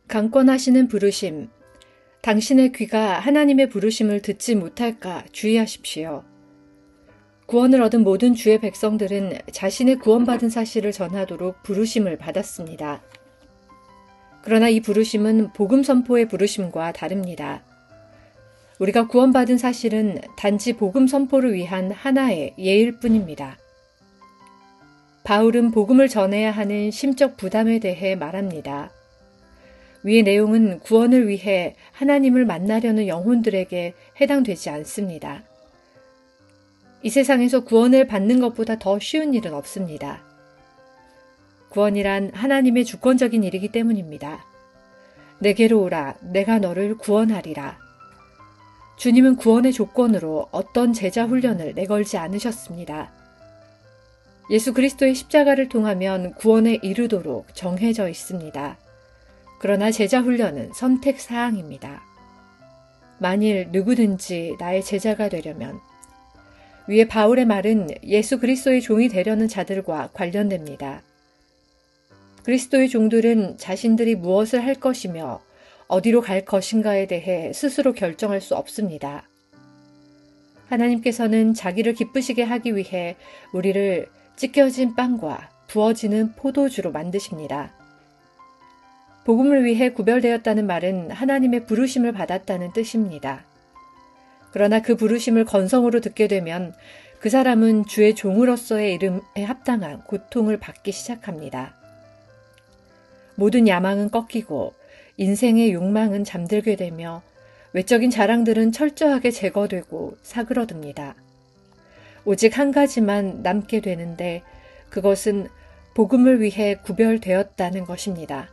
강권하시는 부르심. 당신의 귀가 하나님의 부르심을 듣지 못할까 주의하십시오. 구원을 얻은 모든 주의 백성들은 자신의 구원받은 사실을 전하도록 부르심을 받았습니다. 그러나 이 부르심은 복음 선포의 부르심과 다릅니다. 우리가 구원받은 사실은 단지 복음 선포를 위한 하나의 예일 뿐입니다. 바울은 복음을 전해야 하는 심적 부담에 대해 말합니다. 위의 내용은 구원을 위해 하나님을 만나려는 영혼들에게 해당되지 않습니다. 이 세상에서 구원을 받는 것보다 더 쉬운 일은 없습니다. 구원이란 하나님의 주권적인 일이기 때문입니다. 내게로 오라, 내가 너를 구원하리라. 주님은 구원의 조건으로 어떤 제자 훈련을 내걸지 않으셨습니다. 예수 그리스도의 십자가를 통하면 구원에 이르도록 정해져 있습니다. 그러나 제자 훈련은 선택 사항입니다. 만일 누구든지 나의 제자가 되려면 위에 바울의 말은 예수 그리스도의 종이 되려는 자들과 관련됩니다. 그리스도의 종들은 자신들이 무엇을 할 것이며 어디로 갈 것인가에 대해 스스로 결정할 수 없습니다. 하나님께서는 자기를 기쁘시게 하기 위해 우리를 찢겨진 빵과 부어지는 포도주로 만드십니다. 복음을 위해 구별되었다는 말은 하나님의 부르심을 받았다는 뜻입니다. 그러나 그 부르심을 건성으로 듣게 되면 그 사람은 주의 종으로서의 이름에 합당한 고통을 받기 시작합니다. 모든 야망은 꺾이고 인생의 욕망은 잠들게 되며 외적인 자랑들은 철저하게 제거되고 사그러듭니다. 오직 한 가지만 남게 되는데 그것은 복음을 위해 구별되었다는 것입니다.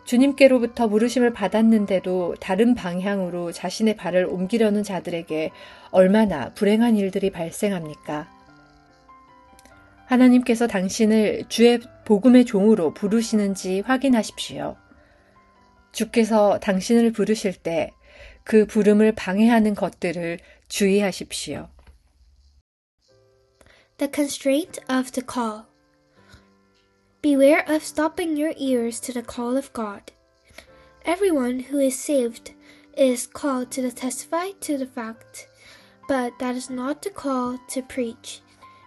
주님께로부터 부르심을 받았는데도 다른 방향으로 자신의 발을 옮기려는 자들에게 얼마나 불행한 일들이 발생합니까? 하나님께서 당신을 주의 복음의 종으로 부르시는지 확인하십시오. 주께서 당신을 부르실 때 그 부름을 방해하는 것들을 주의하십시오. The constraint of the call. Beware of stopping your ears to the call of God. Everyone who is saved is called to testify to the fact, but that is not the call to preach.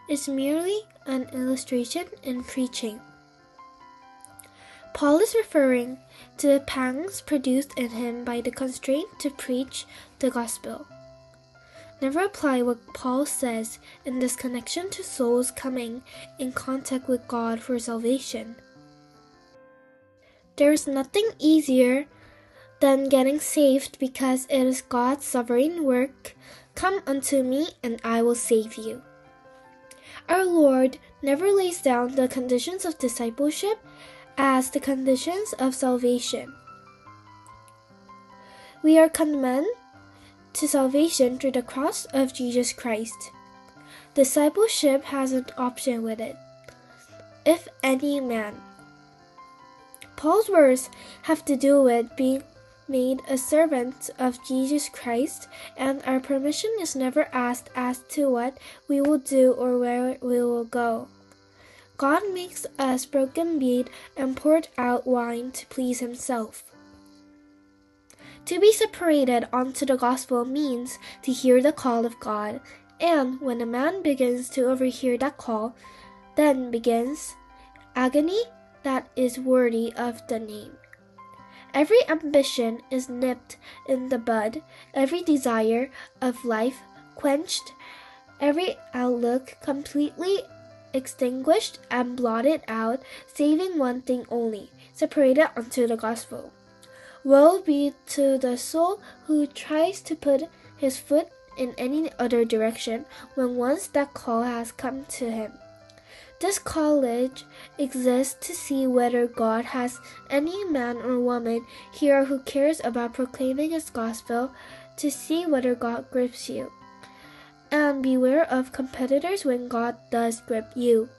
It's merely an illustration in preaching. Paul is referring to the pangs produced in him by the constraint to preach the gospel. Never apply what Paul says in this connection to souls coming in contact with God for salvation. There is nothing easier than getting saved because it is God's sovereign work. Come unto me and I will save you. Our Lord never lays down the conditions of discipleship as the conditions of salvation. We are condemned to salvation through the cross of Jesus Christ. Discipleship has an option with it. If any man. Paul's words have to do with being made a servant of Jesus Christ, and our permission is never asked as to what we will do or where we will go. God makes us broken meat and poured out wine to please himself. To be separated unto the gospel means to hear the call of God, and when a man begins to overhear that call, then begins agony that is worthy of the name. Every ambition is nipped in the bud, every desire of life quenched, every outlook completely extinguished and blotted out, saving one thing only, separated unto the gospel. Woe be to the soul who tries to put his foot in any other direction when once that call has come to him. This college exists to see whether God has any man or woman here who cares about proclaiming his gospel, to see whether God grips you. And beware of competitors when God does grip you.